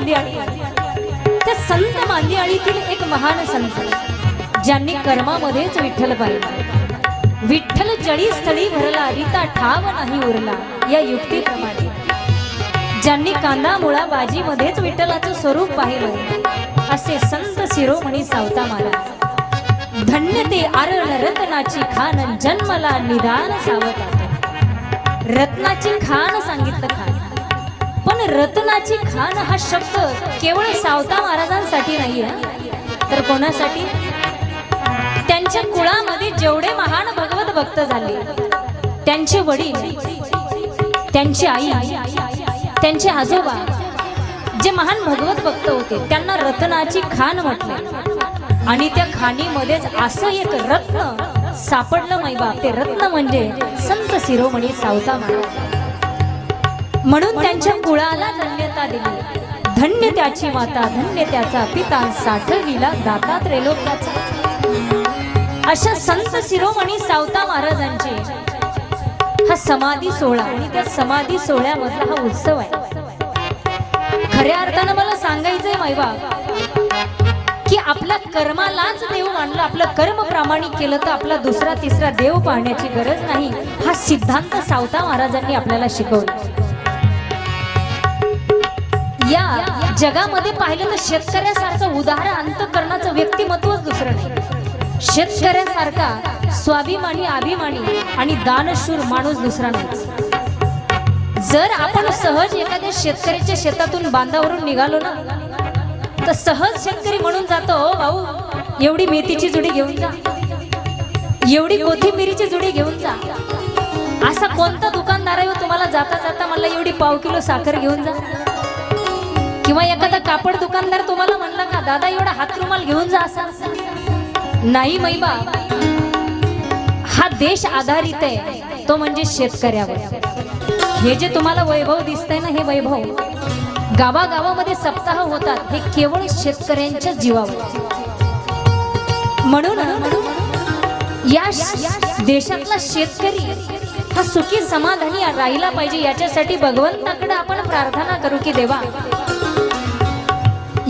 मांदियाळी, त्या संत मांदियाळीतील एक महान संत ज्यांनी कर्मामध्येच विठ्ठल पाहिला। विठ्ठल जळी स्थळी भरला, रीता ठाव नाही उरला, या युक्तीप्रमाणे ज्यांनी कांदा मुळा बाजीमध्येच विठ्ठलाचं स्वरूप पाहिलं असे संत शिरोमणी सावता महाराज। धन्य ते आरळ रत्नाची खान, जन्मला निदान सावता। रत्नाची खान सांगितलं खान, पण रत्नाची खान हा शब्द केवळ सावता महाराजांसाठी नाही तर कोणासाठी? त्यांच्या कुळामध्ये जेवढे महान भगवत भक्त झाले, त्यांचे वडील, त्यांची आई, त्यांचे आजोबा जे महान भगवत भक्त होते त्यांना रत्नाची खान म्हटले। आणि त्या खाणीमध्येच असं एक रत्न सापडलं मैबा, ते रत्न म्हणजे संत शिरोमणी सावता महाराज। म्हणून त्यांच्या कुळाला धन्यता दिली। धन्य त्याची माता, धन्य त्याचा पिता, साठविला दाता त्रैलोक्याचा। अशा संत शिरोमणी सावता महाराजांचे हा समाधी सोहळा आणि त्या समाधी सोहळ्यामधला हा उत्सव आहे। खऱ्या अर्थानं मला सांगायचंय मैबा की आपल्या कर्मालाच देव मानलं, आपलं कर्म प्रामाणिक केलं तर आपला दुसरा तिसरा देव पाहण्याची गरज नाही, हा सिद्धांत सावता महाराजांनी आपल्याला शिकवला। या जगामध्ये पाहिलं तर शेतकऱ्यासारखं उदाहरण अंतःकरणाचं व्यक्तिमत्वच दुसरं नाही। शेतकऱ्यासारखा स्वाभिमानी, अभिमानी आणि दानशूर माणूस दुसरा नाही। जर आपण सहज एखाद्या शेतकऱ्याच्या शेतातून बांधावरून निघालो ना तर सहज शेतकरी म्हणून जातो, हो भाऊ एवढी मेथीची जुडी घेऊन जा, एवढी कोथिंबीरीची जुडी घेऊन जा। असा कोणता दुकानदार आहे तुम्हाला जाता जाता म्हणला एवढी पाव किलो साखर घेऊन जा? किंवा एखादा कापड दुकानदार तुम्हाला म्हणला का दादा एवढा हात रुमाल घेऊन जा? असा नाही मैबा, हा देश आधारित आहे तो म्हणजे शेतकऱ्यावर। हे जे तुम्हाला वैभव दिसतंय ना, हे वैभव गावागावामध्ये सप्ताह होतात हे केवळ शेतकऱ्यांच्या जीवावर। म्हणून या देशातला शेतकरी हा सुखी समाधानी राहिला पाहिजे, याच्यासाठी भगवंताकडे आपण प्रार्थना करू की देवा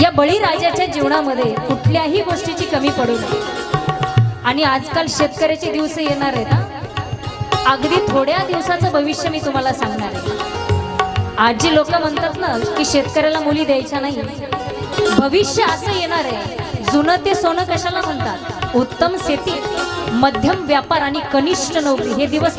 या बळीराजाच्या जीवनामध्ये कुठल्याही गोष्टीची कमी पडू नये। आणि आजकाल शेतकऱ्याचे दिवस येणार आहेत ना, अगदी थोड्या दिवसाचं भविष्य मी तुम्हाला सांगणार आहे। आज जी लोक म्हणतात ना की शेतकऱ्याला मुली द्यायच्या नाही, भविष्य असं येणार आहे। जुनं ते सोनं कशाला म्हणतात? उत्तम शेती, मध्यम व्यापार आणि कनिष्ठ नोकरी हे दिवस